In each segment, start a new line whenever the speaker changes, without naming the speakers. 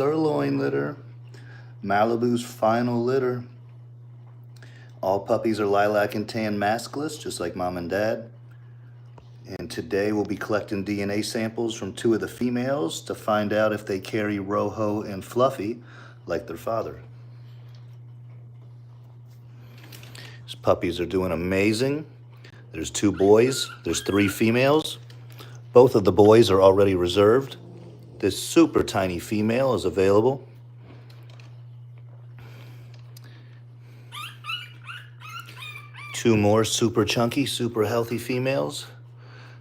Sirloin litter, Maliboo's final litter. All puppies are lilac and tan maskless, just like mom and dad. And today we'll be collecting DNA samples from 2 of the females to find out if they carry Rojo and Fluffy like their father. These puppies are doing amazing. There's 2 boys, there's 3 females. Both of the boys are already reserved. This super tiny female is available. Two more super chunky, super healthy females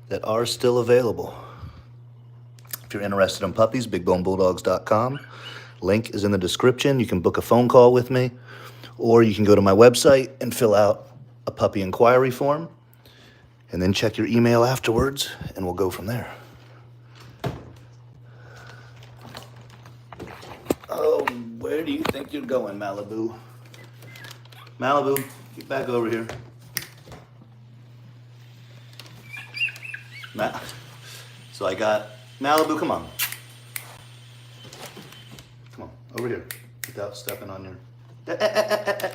that are still available. If you're interested in puppies, bigbonebulldogs.com. Link is in the description. You can book a phone call with me, or you can go to my website and fill out a puppy inquiry form, and then check your email afterwards, and we'll go from there. Oh, where do you think you're going, Maliboo? Maliboo, get back over here. So I got Maliboo, come on. Come on, over here, without stepping on your... The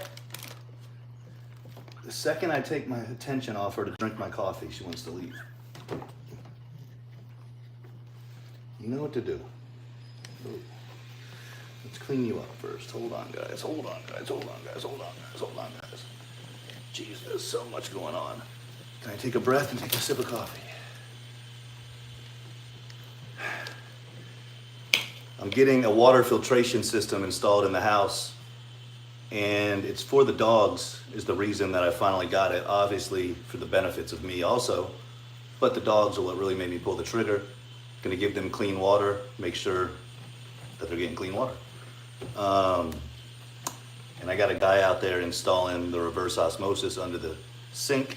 second I take my attention off her to drink my coffee, she wants to leave. You know what to do. Let's clean you up first. Hold on, guys. Hold on, guys. Hold on, guys. Hold on, guys. Hold on, guys. Jeez, there's so much going on. Can I take a breath and take a sip of coffee? I'm getting a water filtration system installed in the house, and it's for the dogs is the reason that I finally got it. Obviously, for the benefits of me also, but the dogs are what really made me pull the trigger. Gonna give them clean water, make sure that they're getting clean water. And I got a guy out there installing the reverse osmosis under the sink.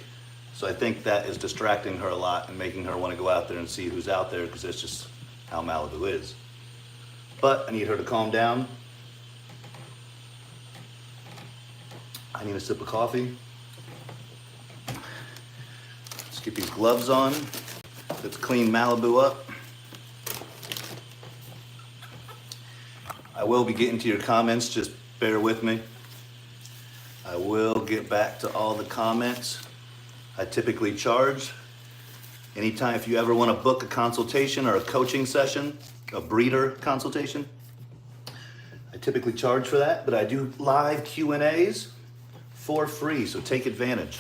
So I think that is distracting her a lot and making her want to go out there and see who's out there, because that's just how Maliboo is. But I need her to calm down. I need a sip of coffee. Let's get these gloves on. Let's clean Maliboo up. I will be getting to your comments, just bear with me. I will get back to all the comments. I typically charge. Anytime, if you ever want to book a consultation or a coaching session, a breeder consultation, I typically charge for that, but I do live Q&As for free, so take advantage.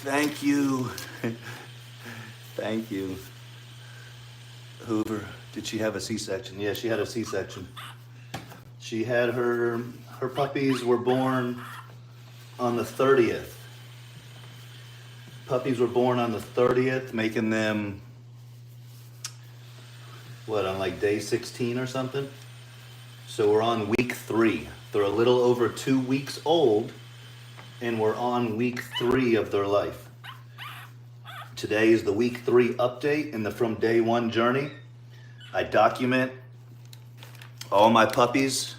Thank you. Thank you. Hoover, did she have a C-section? Yeah, she had a C-section. She had her puppies were born on the 30th. Puppies were born on the 30th, making them, what, on like day 16 or something? So we're on week 3. They're a little over 2 weeks old, and we're on week 3 of their life. Today is the week 3 update in the From Day 1 journey. I document all my puppies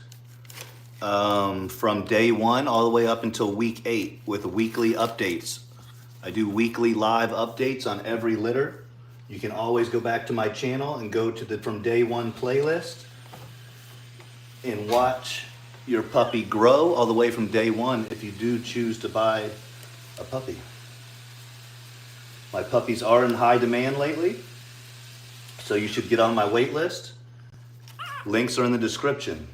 from day 1 all the way up until week 8 with weekly updates. I do weekly live updates on every litter. You can always go back to my channel and go to the From Day 1 playlist and watch your puppy grow all the way from day 1 if you do choose to buy a puppy. My puppies are in high demand lately, so you should get on my wait list. Links are in the description.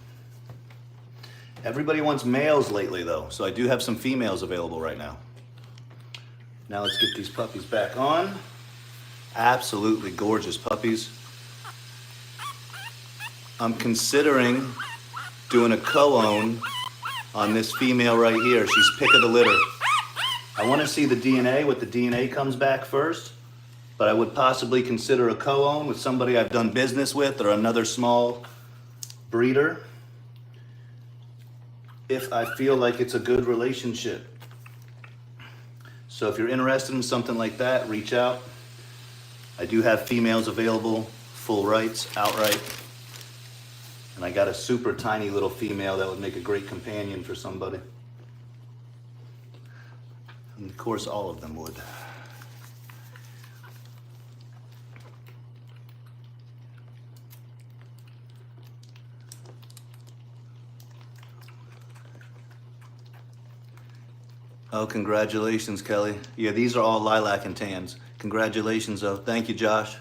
Everybody wants males lately though, so I do have some females available right now. Now let's get these puppies back on. Absolutely gorgeous puppies. I'm considering doing a co-own on this female right here. She's pick of the litter. I want to see the DNA, what the DNA comes back first, but I would possibly consider a co-own with somebody I've done business with or another small breeder if I feel like it's a good relationship. So if you're interested in something like that, reach out. I do have females available, full rights, outright. And I got a super tiny little female that would make a great companion for somebody. And of course, all of them would. Oh, congratulations, Kelly. Yeah, these are all lilac and tans. Congratulations, though. Thank you, Josh.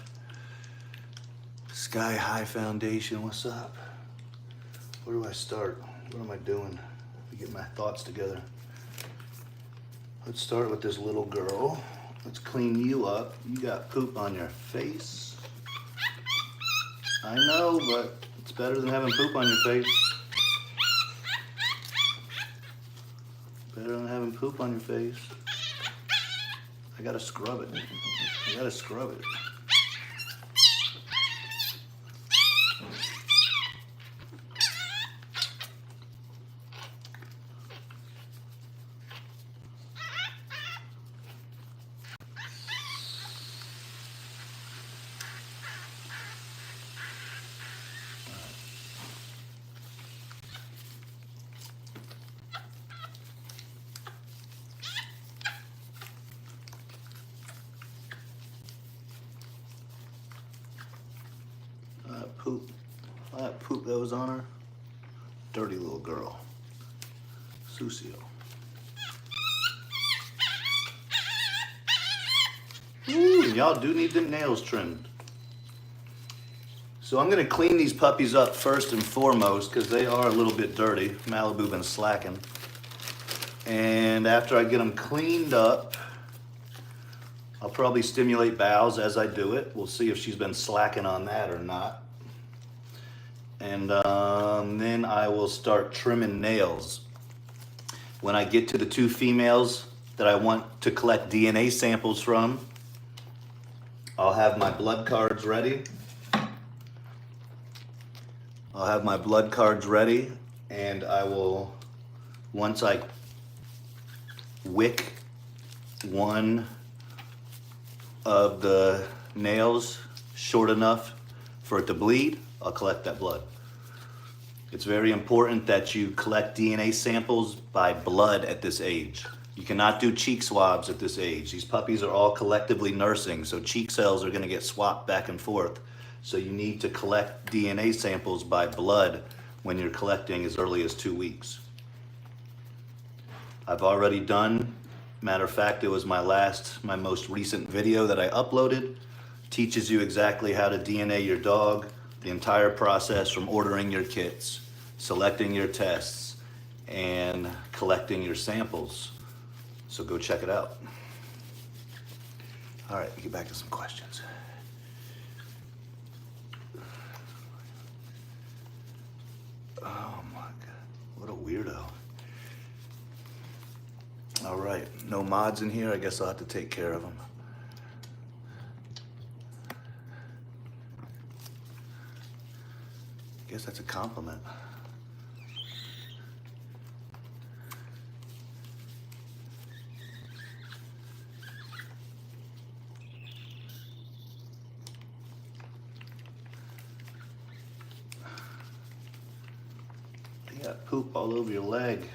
Sky High Foundation, what's up? Where do I start? What am I doing? Let me get my thoughts together. Let's start with this little girl. Let's clean you up. You got poop on your face. I know, but it's better than having poop on your face. Better than having poop on your face. I gotta scrub it. I gotta scrub it. That poop that was on her. Dirty little girl. Susio. Ooh, y'all do need them nails trimmed. So I'm gonna clean these puppies up first and foremost because they are a little bit dirty. Maliboo been slacking. And after I get them cleaned up, I'll probably stimulate bowels as I do it. We'll see if she's been slacking on that or not. And then I will start trimming nails. When I get to the 2 females that I want to collect DNA samples from, I'll have my blood cards ready. And I will, once I wick one of the nails short enough for it to bleed, I'll collect that blood. It's very important that you collect DNA samples by blood at this age. You cannot do cheek swabs at this age. These puppies are all collectively nursing, so cheek cells are gonna get swapped back and forth. So you need to collect DNA samples by blood when you're collecting as early as 2 weeks. I've already done, matter of fact, it was my most recent video that I uploaded. Teaches you exactly how to DNA your dog, the entire process from ordering your kits, selecting your tests, and collecting your samples. So go check it out. All right, get back to some questions. Oh my God, what a weirdo. All right, no mods in here. I guess I'll have to take care of them. I guess that's a compliment. You got poop all over your leg.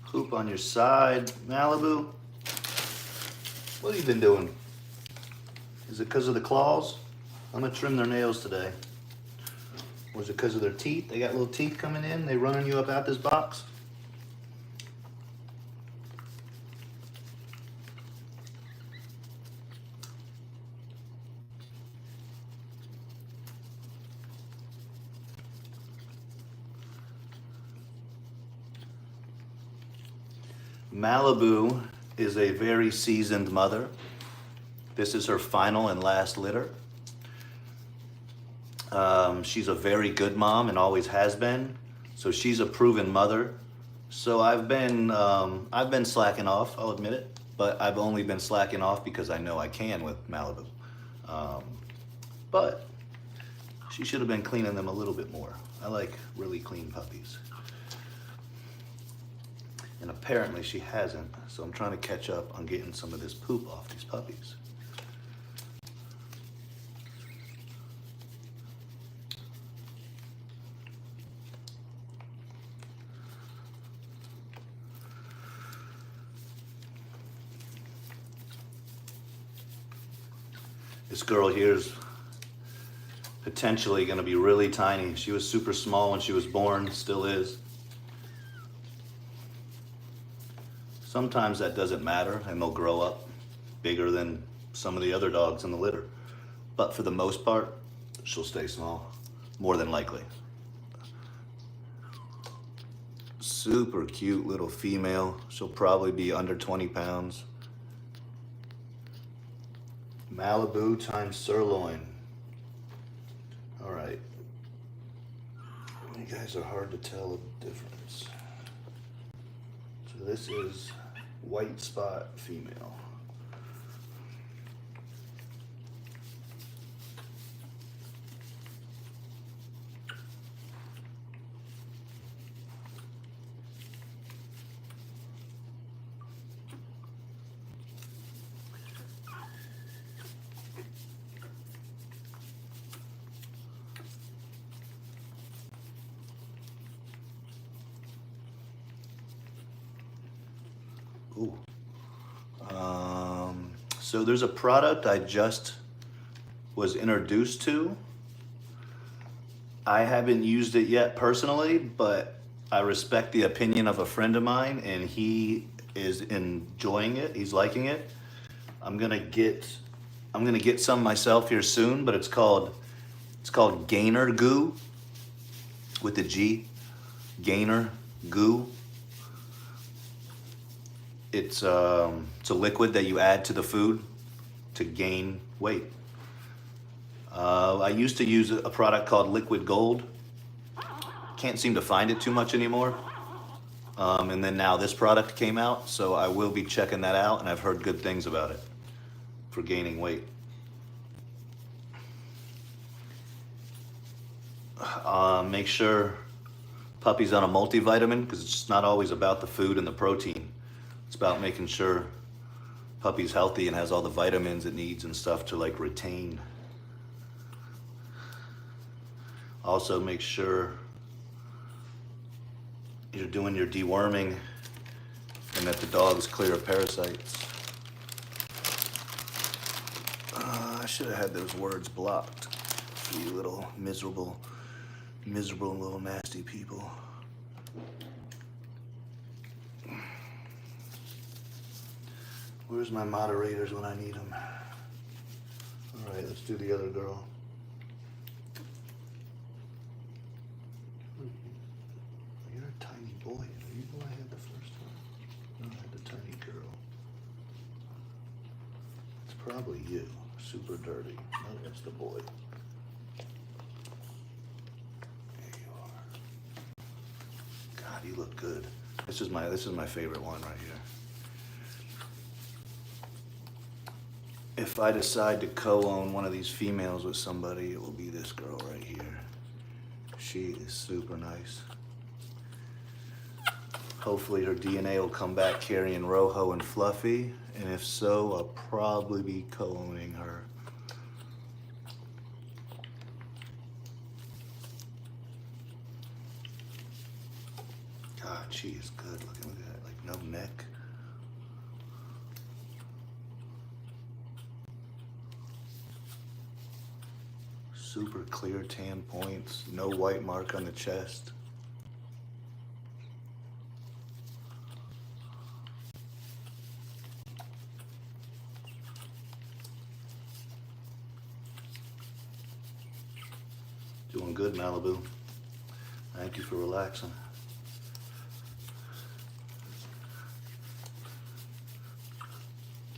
Poop on your side, Maliboo. What have you been doing? Is it because of the claws? I'm gonna trim their nails today. Or is it because of their teeth? They got little teeth coming in, they running you up out this box? Maliboo is a very seasoned mother. This is her final and last litter. She's a very good mom and always has been. So she's a proven mother. So I've been slacking off, I'll admit it, but I've only been slacking off because I know I can with Maliboo. But she should have been cleaning them a little bit more. I like really clean puppies. And apparently she hasn't, so I'm trying to catch up on getting some of this poop off these puppies. This girl here is potentially going to be really tiny. She was super small when she was born, still is. Sometimes that doesn't matter and they'll grow up bigger than some of the other dogs in the litter. But for the most part, she'll stay small, more than likely. Super cute little female. She'll probably be under 20 pounds. Maliboo times Sirloin. All right. You guys are hard to tell the difference. So this is white spot female. Ooh. So there's a product I just was introduced to. I haven't used it yet personally, but I respect the opinion of a friend of mine and he is enjoying it. He's liking it. I'm gonna get some myself here soon, but it's called Gainer Goo with the G. Gainer Goo. It's a liquid that you add to the food to gain weight. I used to use a product called Liquid Gold. Can't seem to find it too much anymore. And then now this product came out, so I will be checking that out, and I've heard good things about it for gaining weight. Make sure puppy's on a multivitamin because it's just not always about the food and the protein. It's about making sure puppy's healthy and has all the vitamins it needs and stuff to like retain. Also make sure you're doing your deworming and that the dog's clear of parasites. I should have had those words blocked. You little miserable little nasty people. Where's my moderators when I need them? All right, let's do the other girl. You're a tiny boy. Are you the one I had the first one? No, I had the tiny girl. It's probably you. Super dirty. No, that's the boy. There you are. God, you look good. This is my favorite one right here. If I decide to co-own one of these females with somebody, it will be this girl right here. She is super nice. Hopefully her DNA will come back carrying Rojo and Fluffy, and if so, I'll probably be co-owning her. God, she is good looking. Look at that, like no neck. Super clear tan points, no white mark on the chest. Doing good, Maliboo. Thank you for relaxing.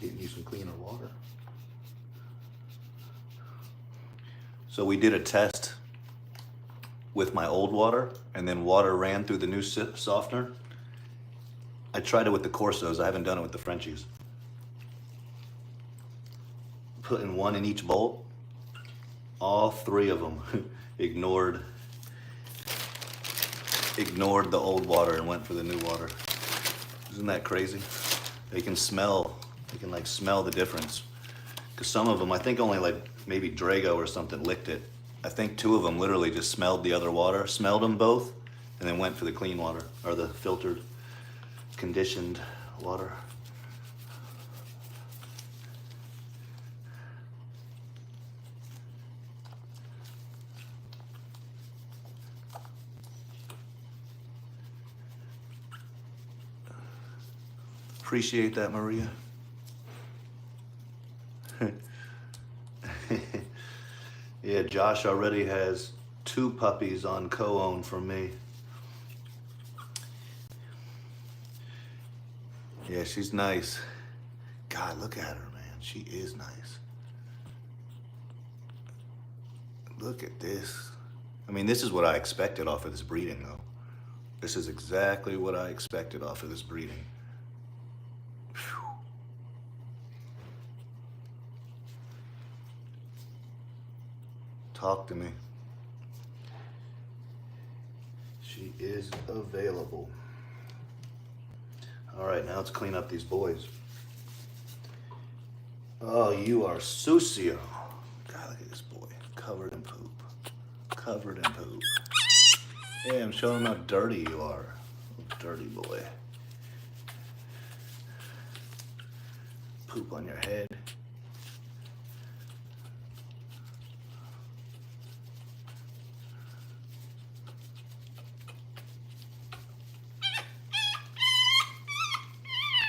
Getting you some cleaner water. So we did a test with my old water, and then water ran through the new softener. I tried it with the Corsos. I haven't done it with the Frenchies. Putting one in each bowl. All three of them ignored the old water and went for the new water. Isn't that crazy? They can like smell the difference. Because some of them, I think only like maybe Drago or something licked it. I think two of them literally just smelled the other water, smelled them both, and then went for the clean water, or the filtered, conditioned water. Appreciate that, Maria. Yeah, Josh already has 2 puppies on co-own from me. Yeah, she's nice. God, look at her, man. She is nice. Look at this. I mean, this is what I expected off of this breeding, though. This is exactly what I expected off of this breeding. Phew. Talk to me. She is available. All right, now let's clean up these boys. Oh, you are sucio. God, look at this boy. Covered in poop. Covered in poop. Yeah, I'm showing him how dirty you are. Dirty boy. Poop on your head.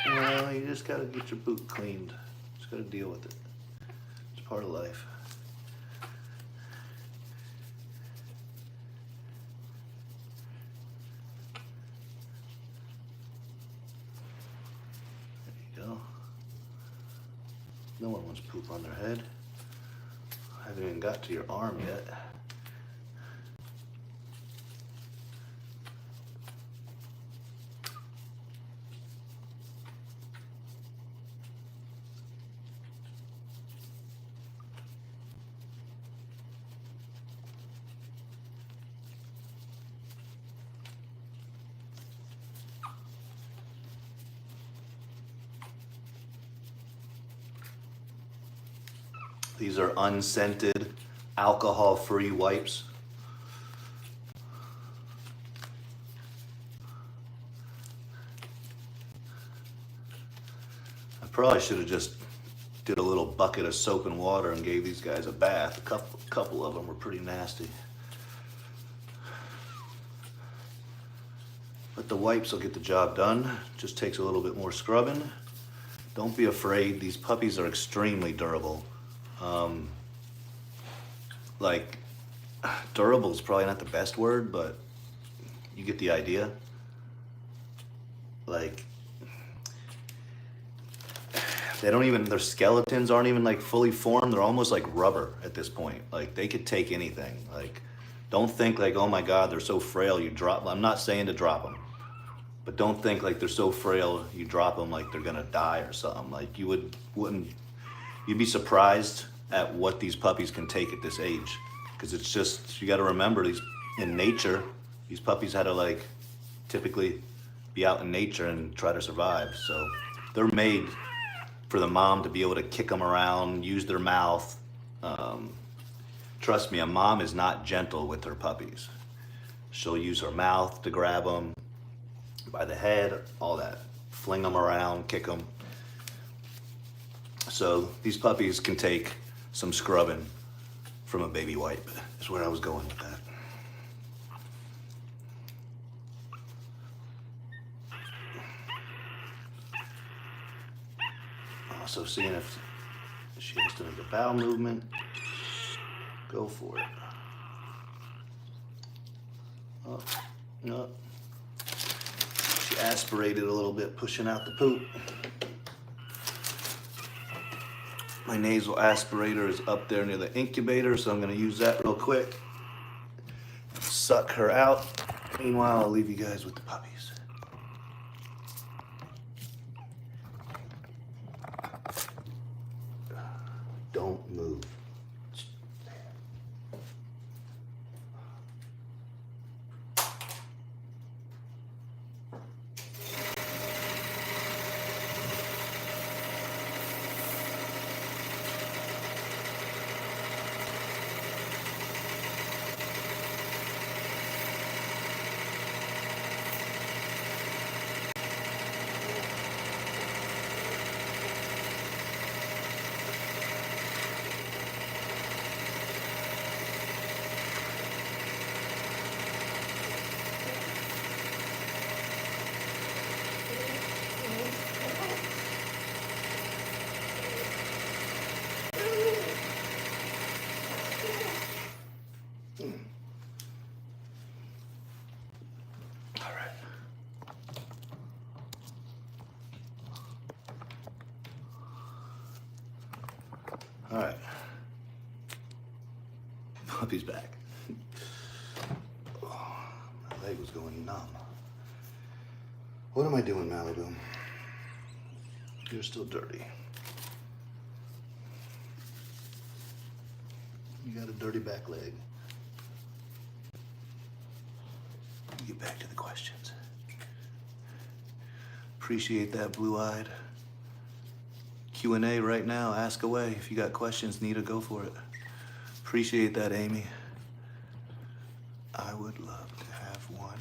Well, you just gotta get your poop cleaned. Just gotta deal with it. It's part of life. There you go. No one wants poop on their head. I haven't even got to your arm yet. These are unscented, alcohol-free wipes. I probably should have just did a little bucket of soap and water and gave these guys a bath. A couple of them were pretty nasty. But the wipes will get the job done. Just takes a little bit more scrubbing. Don't be afraid. These puppies are extremely durable. Like, durable is probably not the best word, but you get the idea. Like, they don't even, their skeletons aren't even like fully formed. They're almost like rubber at this point. Like, they could take anything. Like, don't think like, oh my God, they're so frail, you drop them. I'm not saying to drop them, but don't think like they're so frail, you drop them like they're gonna die or something. Like, you'd be surprised at what these puppies can take at this age. Because it's just, you gotta remember, these in nature, these puppies had to like typically be out in nature and try to survive. So they're made for the mom to be able to kick them around, use their mouth. Trust me, a mom is not gentle with her puppies. She'll use her mouth to grab them by the head, all that, fling them around, kick them. So these puppies can take some scrubbing from a baby wipe, is where I was going with that. Also seeing if she has to make a bowel movement, go for it. Up, up. She aspirated a little bit, pushing out the poop. My nasal aspirator is up there near the incubator, so I'm gonna use that real quick. Suck her out. Meanwhile, I'll leave you guys with the puppies. Don't move. All right. Puppy's back. Oh, my leg was going numb. What am I doing, Maliboo? You're still dirty. You got a dirty back leg. Get back to the questions. Appreciate that, blue-eyed. Q&A right now. Ask away. If you got questions, Nita, go for it. Appreciate that, Amy. I would love to have one.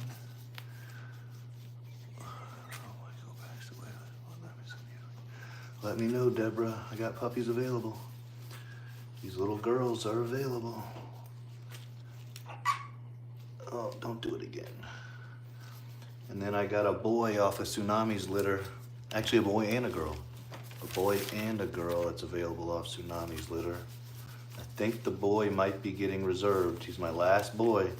Let me know, Deborah. I got puppies available. These little girls are available. Oh, don't do it again. And then I got a boy off of Tsunami's litter. Actually, a boy and a girl. A boy and a girl that's available off Tsunami's litter. I think the boy might be getting reserved. He's my last boy.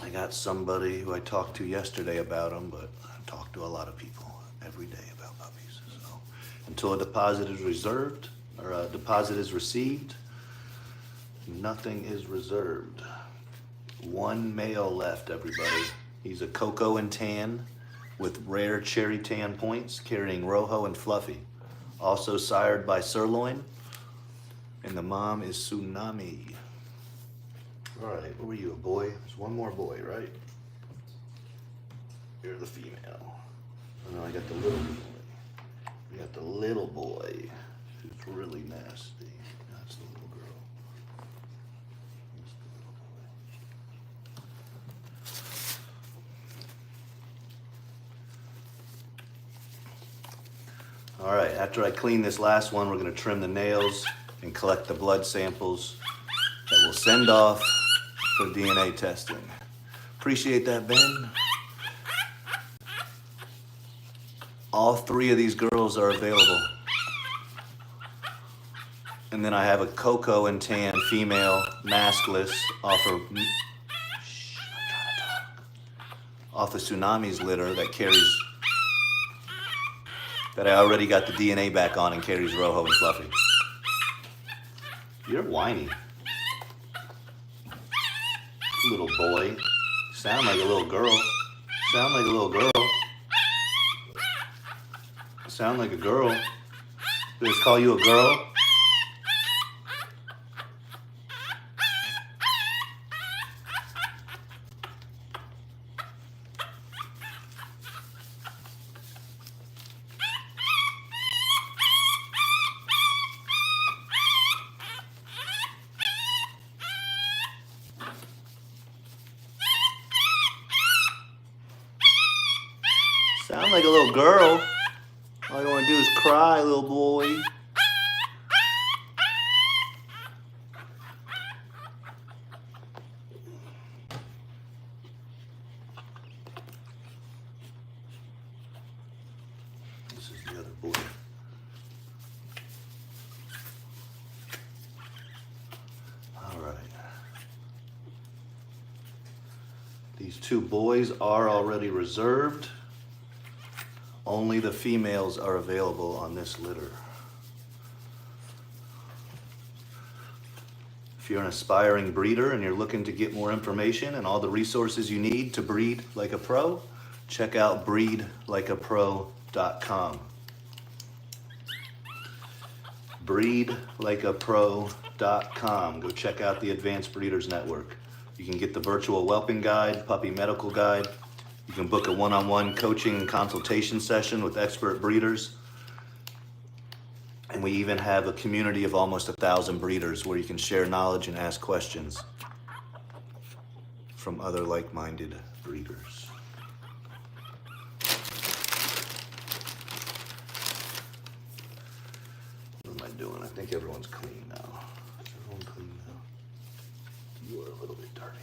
I got somebody who I talked to yesterday about him, but I talk to a lot of people every day about puppies. So until a deposit is reserved, or a deposit is received, nothing is reserved. One male left, everybody. He's a cocoa and tan with rare cherry tan points, carrying Rojo and Fluffy. Also sired by Sirloin. And the mom is Tsunami. All right, what were you, a boy? There's one more boy, right? You're the female. And then I got the little boy. We got the little boy, who's really nasty. That's the little girl. That's the little boy. All right, after I clean this last one, we're gonna trim the nails and collect the blood samples that we'll send off for DNA testing. Appreciate that, Ben. All three of these girls are available. And then I have a cocoa and tan female maskless off of Tsunami's litter that carries, that I already got the DNA back on and carries Rojo and Fluffy. You're whiny. Little boy. Sound like a little girl. Sound like a little girl. Sound like a girl. Did I just call you a girl? Sound like a little girl. All you want to do is cry, little boy. This is the other boy. All right. These two boys are already reserved. Only the females are available on this litter. If you're an aspiring breeder and you're looking to get more information and all the resources you need to breed like a pro, check out breedlikeapro.com. Breedlikeapro.com. Go check out the Advanced Breeders Network. You can get the virtual whelping guide, puppy medical guide. You can book a one-on-one coaching and consultation session with expert breeders. And we even have a community of almost 1,000 breeders where you can share knowledge and ask questions from other like-minded breeders. What am I doing? I think everyone's clean now. Is everyone clean now? You are a little bit dirty.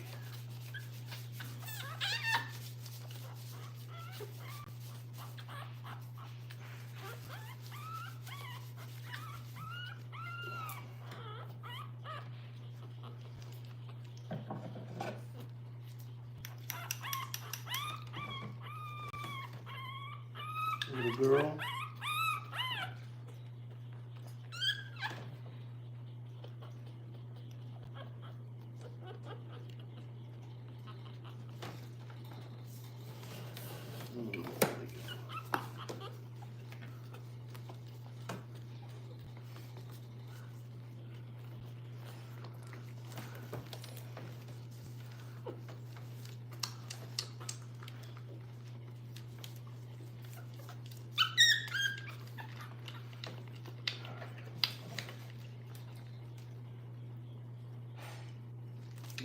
Little girl.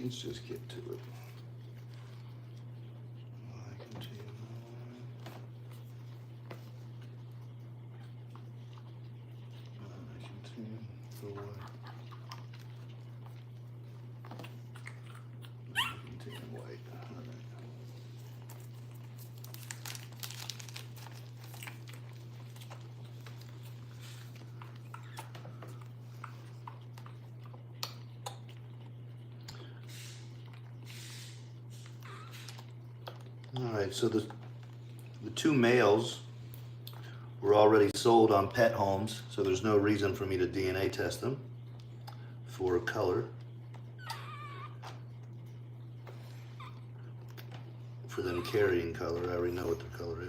Let's just get to it. I continue. Forward. Continue white. All right, so the two males were already sold on pet homes, so there's no reason for me to DNA test them for color. For them carrying color, I already know what their color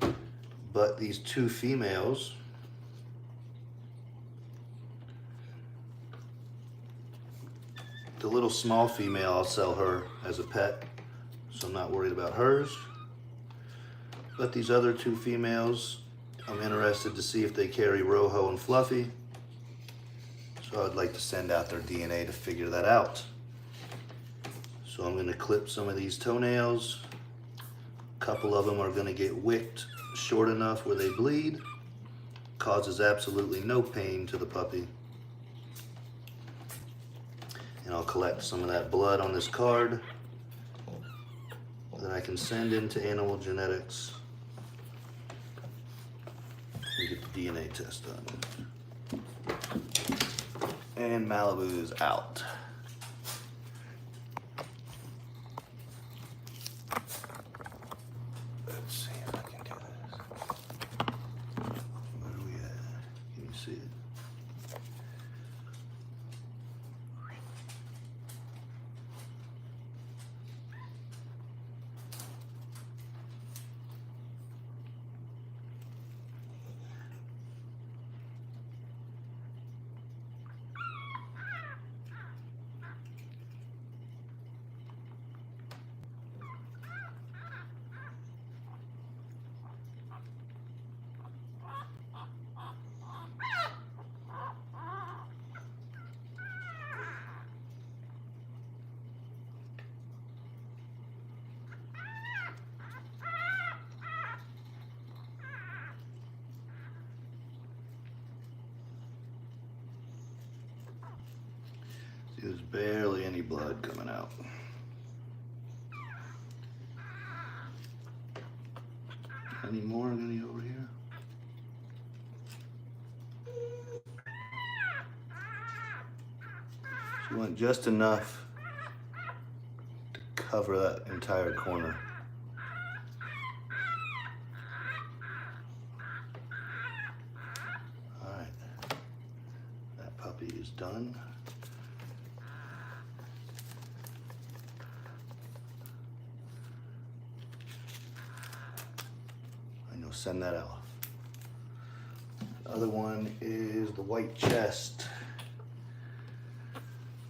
is. But these two females, the little small female, I'll sell her as a pet, so I'm not worried about hers. But these other two females, I'm interested to see if they carry Rojo and Fluffy. So I'd like to send out their DNA to figure that out. So I'm going to clip some of these toenails. A couple of them are going to get wicked short enough where they bleed. Causes absolutely no pain to the puppy. And I'll collect some of that blood on this card that I can send into animal genetics and get the DNA test done. And Maliboo is out. Let's see if I can do this. Where are we at? Can you see it? There's barely any blood coming out. Any more? Any over here? She went just enough to cover that entire corner. All right, that puppy is done. Send that off. The other one is the white chest.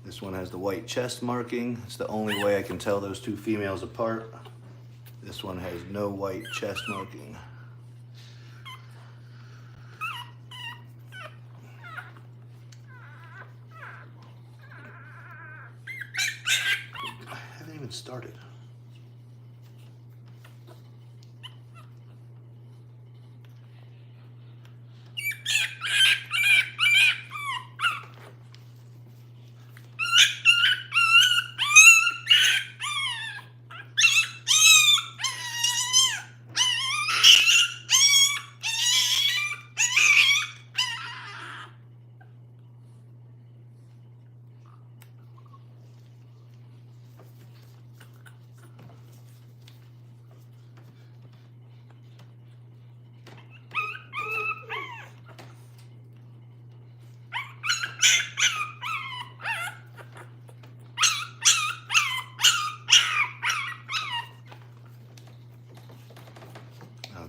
This one has the white chest marking. It's the only way I can tell those two females apart. This one has no white chest marking. I haven't even started.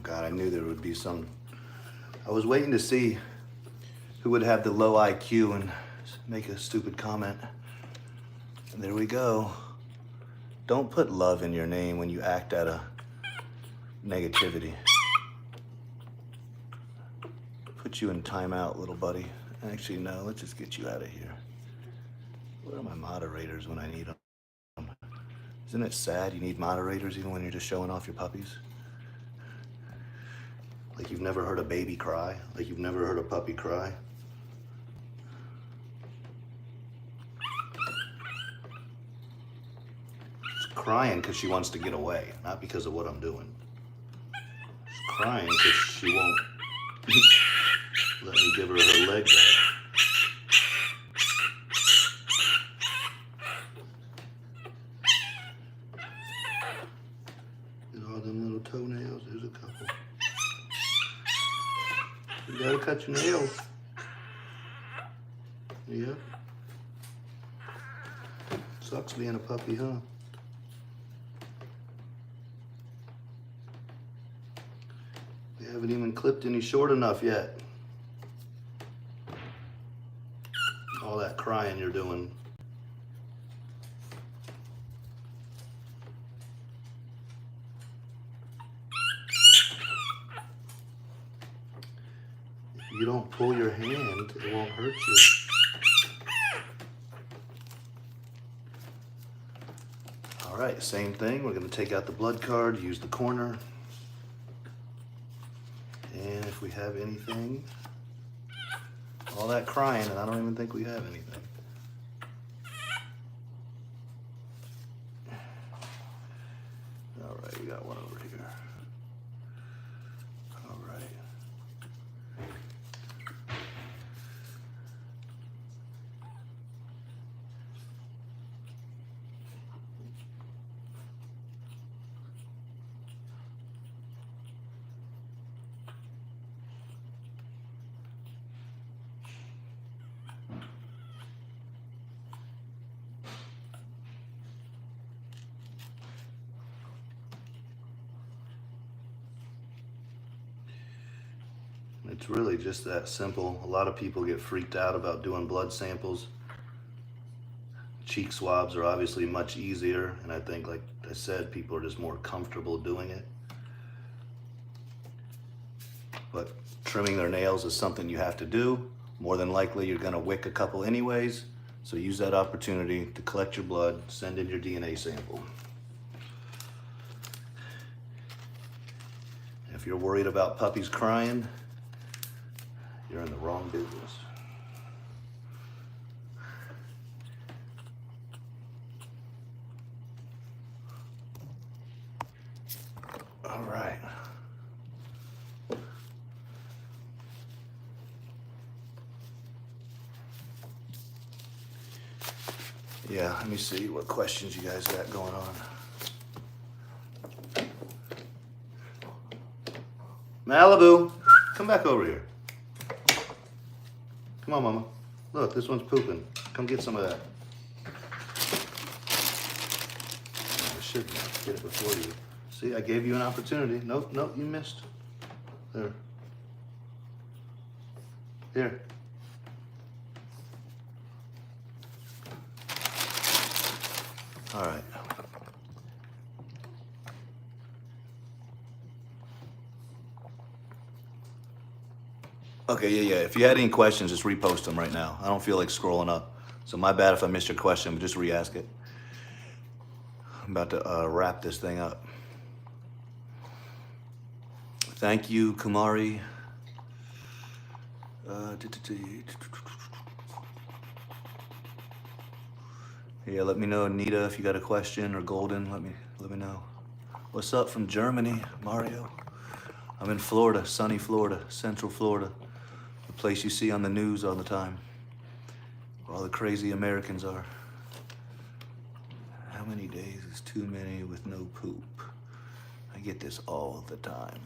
God, I knew there would be some. I was waiting to see who would have the low IQ and make a stupid comment. And there we go. Don't put love in your name when you act out of negativity. Put you in timeout, little buddy. Actually, no, let's just get you out of here. Where are my moderators when I need them? Isn't it sad you need moderators even when you're just showing off your puppies? Like you've never heard a baby cry? Like you've never heard a puppy cry? She's crying because she wants to get away, not because of what I'm doing. She's crying because she won't let me give her leg back. Toenails, there's a couple. You gotta cut your nails. Yep. Sucks being a puppy, huh? We haven't even clipped any short enough yet. All that crying you're doing. You don't pull your hand, it won't hurt you. All right, same thing. We're gonna take out the blood card, use the corner. And if we have anything, all that crying, and I don't even think we have anything. All right, we got one over here. All right. It's really just that simple. A lot of people get freaked out about doing blood samples. Cheek swabs are obviously much easier, and I think, like I said, people are just more comfortable doing it. But trimming their nails is something you have to do. More than likely, you're gonna wick a couple anyways, so use that opportunity to collect your blood, send in your DNA sample. If you're worried about puppies crying, you're in the wrong business. All right. Yeah, let me see what questions you guys got going on. Maliboo, come back over here. Come on, Mama. Look, this one's pooping. Come get some of that. I should get it before you. See, I gave you an opportunity. Nope, nope, you missed. There. Here. All right. Okay, yeah. If you had any questions, just repost them right now. I don't feel like scrolling up. So my bad if I missed your question, but just re-ask it. I'm about to wrap this thing up. Thank you, Kumari. Yeah, let me know, Anita, if you got a question, or Golden, let me know. What's up from Germany, Mario? I'm in Florida, sunny Florida, Central Florida. The place you see on the news all the time, where all the crazy Americans are. How many days is too many with no poop? I get this all the time.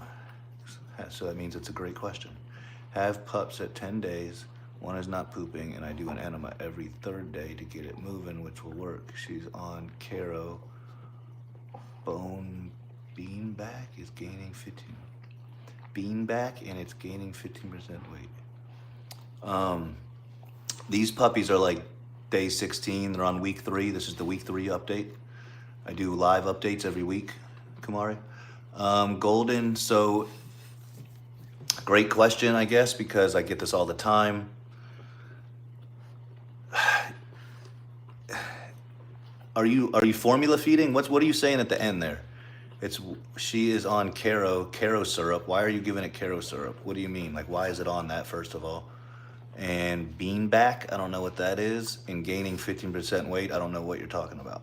So that means it's a great question. Have pups at 10 days. One is not pooping, and I do an enema every third day to get it moving, which will work. She's on Caro. Bone beanback is gaining 15. Beanback, and it's gaining 15% weight. These puppies are like day 16. They're on week 3. This is the week 3 update. I do live updates every week, Kumari. Golden, so great question, I guess, because I get this all the time. Are you formula feeding? What are you saying at the end there? It's she is on Caro syrup. Why are you giving it Caro syrup? What do you mean? Like why is it on that first of all? And beanback, I don't know what that is. And gaining 15% weight, I don't know what you're talking about.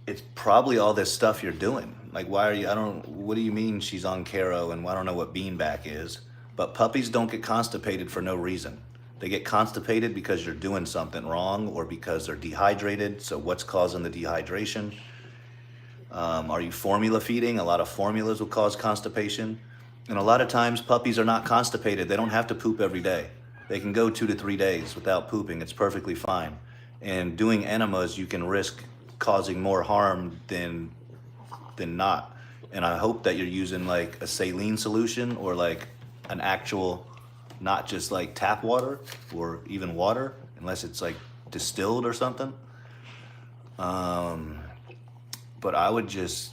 It's probably all this stuff you're doing. Like why are you? I don't. What do you mean she's on Caro and I don't know what beanback is? But puppies don't get constipated for no reason. They get constipated because you're doing something wrong or because they're dehydrated. So what's causing the dehydration? Are you formula feeding? A lot of formulas will cause constipation. And a lot of times puppies are not constipated. They don't have to poop every day. They can go 2 to 3 days without pooping. It's perfectly fine. And doing enemas, you can risk causing more harm than not. And I hope that you're using like a saline solution or like an actual, not just like tap water or even water, unless it's like distilled or something. But I would just,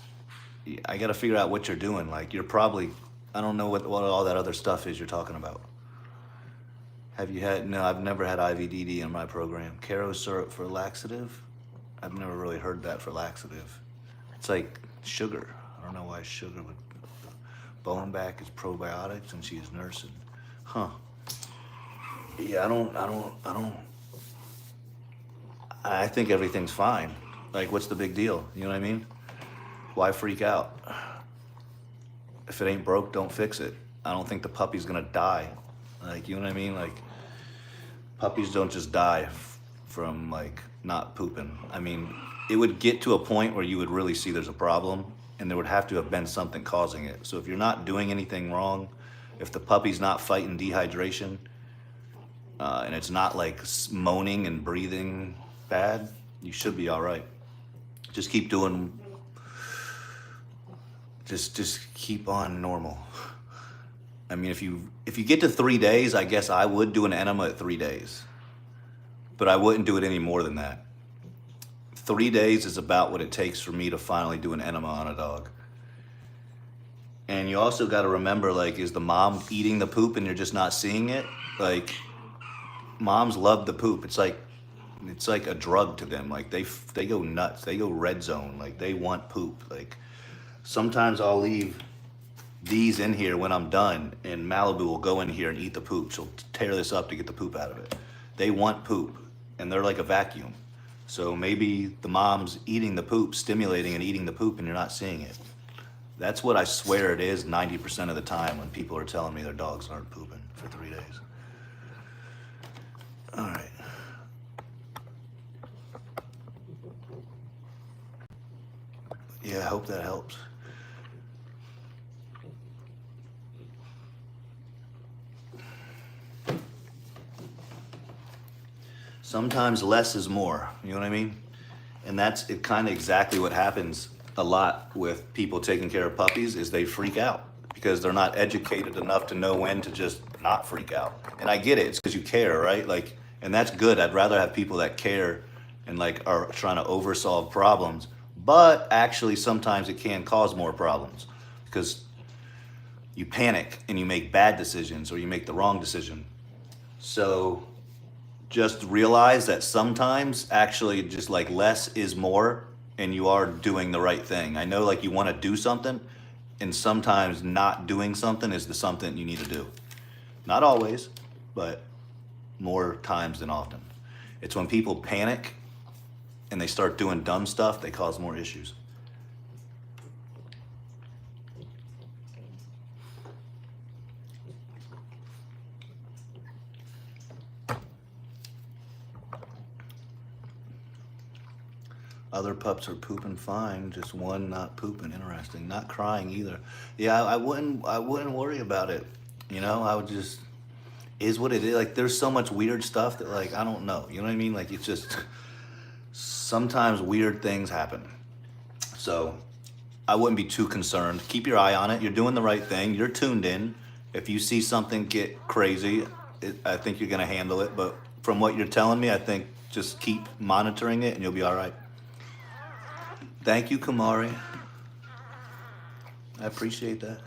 I got to figure out what you're doing. Like you're probably, I don't know what all that other stuff is you're talking about. Have you had, no, I've never had IVDD in my program. Caro syrup for laxative? I've never really heard that for laxative. It's like sugar. I don't know why sugar would, bone back is probiotics and she's nursing. Huh. Yeah, I think everything's fine. Like, what's the big deal? You know what I mean? Why freak out? If it ain't broke, don't fix it. I don't think the puppy's gonna die. Like, you know what I mean? Like, puppies don't just die from like not pooping. I mean, it would get to a point where you would really see there's a problem and there would have to have been something causing it. So if you're not doing anything wrong, if the puppy's not fighting dehydration, and it's not like moaning and breathing bad, you should be all right. Just keep doing, just keep on normal. I mean, if you get to 3 days, I guess I would do an enema at 3 days, but I wouldn't do it any more than that. 3 days is about what it takes for me to finally do an enema on a dog. And you also got to remember, like, is the mom eating the poop and you're just not seeing it? Like, moms love the poop. It's like a drug to them. Like they go nuts. They go red zone. Like they want poop. Like sometimes I'll leave these in here when I'm done, and Maliboo will go in here and eat the poop. She'll tear this up to get the poop out of it. They want poop, and they're like a vacuum. So maybe the mom's eating the poop, stimulating and eating the poop, and you're not seeing it. That's what I swear it is 90% of the time when people are telling me their dogs aren't pooping for 3 days. All right. Yeah, I hope that helps. Sometimes less is more, you know what I mean? And that's it, kind of exactly what happens a lot with people taking care of puppies is they freak out because they're not educated enough to know when to just not freak out. And I get it, it's because you care, right? Like, and that's good. I'd rather have people that care and like are trying to oversolve problems, but actually sometimes it can cause more problems because you panic and you make bad decisions or you make the wrong decision. So just realize that sometimes actually just like less is more and you are doing the right thing. I know like you want to do something and sometimes not doing something is the something you need to do. Not always, but more times than often. It's when people panic and they start doing dumb stuff, they cause more issues. Other pups are pooping fine, just one not pooping. Interesting. Not crying either. Yeah, I wouldn't worry about it. You know, I would just, is what it is. Like there's so much weird stuff that like I don't know. You know what I mean? Like it's just sometimes weird things happen. So I wouldn't be too concerned. Keep your eye on it. You're doing the right thing. You're tuned in. If you see something get crazy, I think you're gonna handle it. But from what you're telling me, I think just keep monitoring it and you'll be all right. Thank you, Kamari. I appreciate that.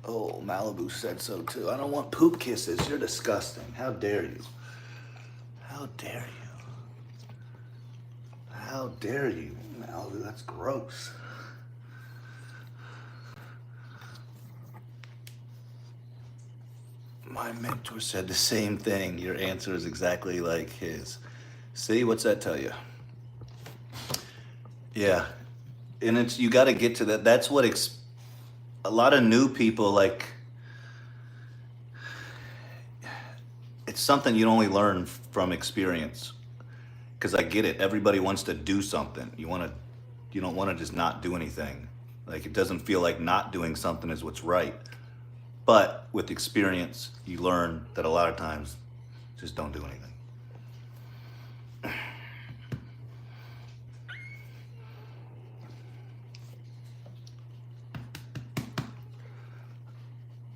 Oh, Maliboo said so too. I don't want poop kisses. You're disgusting. How dare you? How dare you? How dare you, Maliboo? That's gross. My mentor said the same thing. Your answer is exactly like his. See, what's that tell you? Yeah, and it's you got to get to that. That's what a lot of new people like. It's something you only learn from experience. Because I get it. Everybody wants to do something. You don't want to just not do anything. Like it doesn't feel like not doing something is what's right. But with experience, you learn that a lot of times just don't do anything.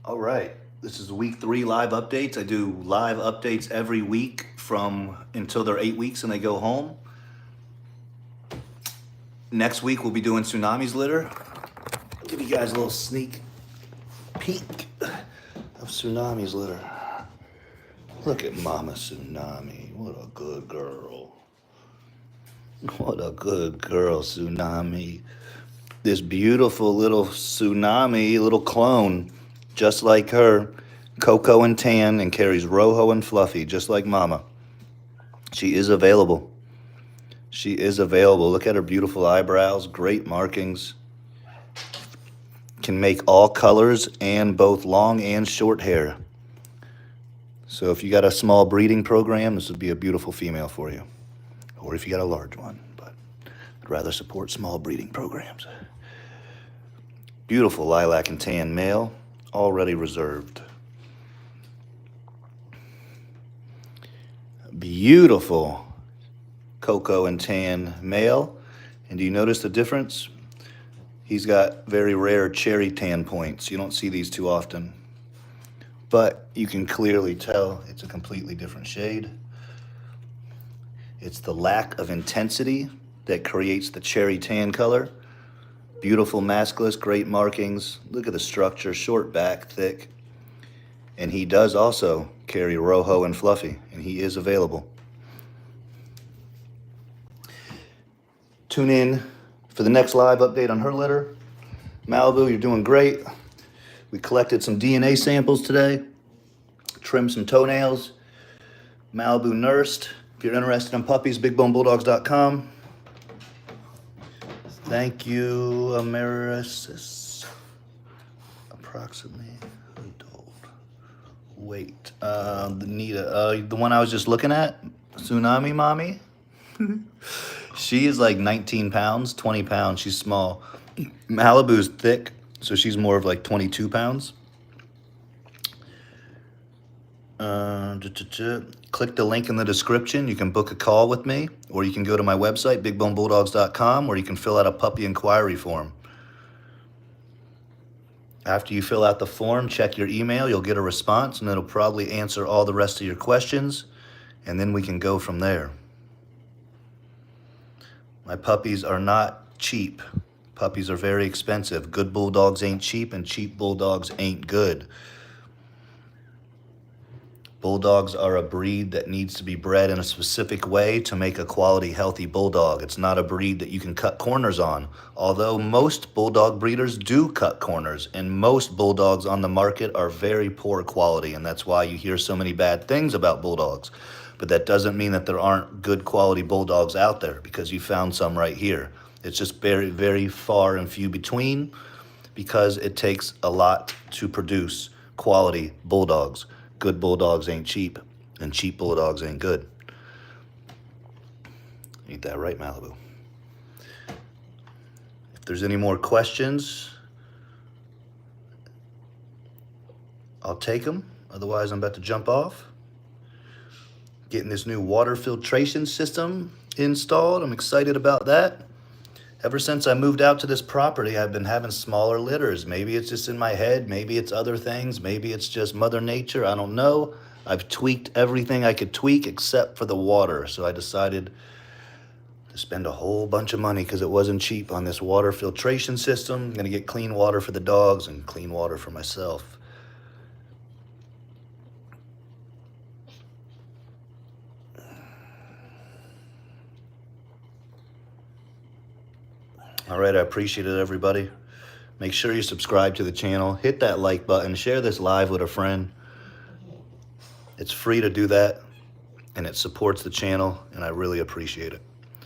All right. This is week 3 live updates. I do live updates every week from until they're 8 weeks and they go home. Next week we'll be doing Tsunami's litter. I'll give you guys a little sneak peek of Tsunami's litter. Look at Mama Tsunami. What a good girl. What a good girl, Tsunami. This beautiful little Tsunami, little clone, just like her, cocoa and tan, and carries Rojo and Fluffy, just like Mama. She is available. She is available. Look at her beautiful eyebrows, great markings. Can make all colors and both long and short hair. So if you got a small breeding program, this would be a beautiful female for you. Or if you got a large one, but I'd rather support small breeding programs. Beautiful lilac and tan male, already reserved. Beautiful cocoa and tan male. And do you notice the difference? He's got very rare cherry tan points. You don't see these too often. But you can clearly tell it's a completely different shade. It's the lack of intensity that creates the cherry tan color. Beautiful maskless, great markings. Look at the structure, short back, thick. And he does also carry Rojo and Fluffy, and he is available. Tune in for the next live update on her litter. Maliboo, you're doing great. We collected some DNA samples today, trimmed some toenails. Maliboo nursed. If you're interested in puppies, bigbonebulldogz.com. Thank you, Ameris. Approximately adult weight. The one I was just looking at, Tsunami Mommy. She is like 19 pounds, 20 pounds. She's small. Maliboo's thick, so she's more of like 22 pounds. Click the link in the description. You can book a call with me, or you can go to my website, bigbonebulldogz.com, or you can fill out a puppy inquiry form. After you fill out the form, check your email. You'll get a response, and it'll probably answer all the rest of your questions, and then we can go from there. My puppies are not cheap. Puppies are very expensive. Good bulldogs ain't cheap, and cheap bulldogs ain't good. Bulldogs are a breed that needs to be bred in a specific way to make a quality, healthy bulldog. It's not a breed that you can cut corners on, although most bulldog breeders do cut corners, and most bulldogs on the market are very poor quality, and that's why you hear so many bad things about bulldogs. But that doesn't mean that there aren't good quality bulldogs out there, because you found some right here. It's just very, very far and few between, because it takes a lot to produce quality bulldogs. Good bulldogs ain't cheap, and cheap bulldogs ain't good. Ain't that right, Maliboo? If there's any more questions, I'll take them. Otherwise, I'm about to jump off. Getting this new water filtration system installed. I'm excited about that. Ever since I moved out to this property, I've been having smaller litters. Maybe it's just in my head. Maybe it's other things. Maybe it's just Mother Nature. I don't know. I've tweaked everything I could tweak except for the water. So I decided to spend a whole bunch of money because it wasn't cheap on this water filtration system. I'm going to get clean water for the dogs and clean water for myself. All right, I appreciate it, everybody. Make sure you subscribe to the channel. Hit that like button. Share this live with a friend. It's free to do that, and it supports the channel, and I really appreciate it.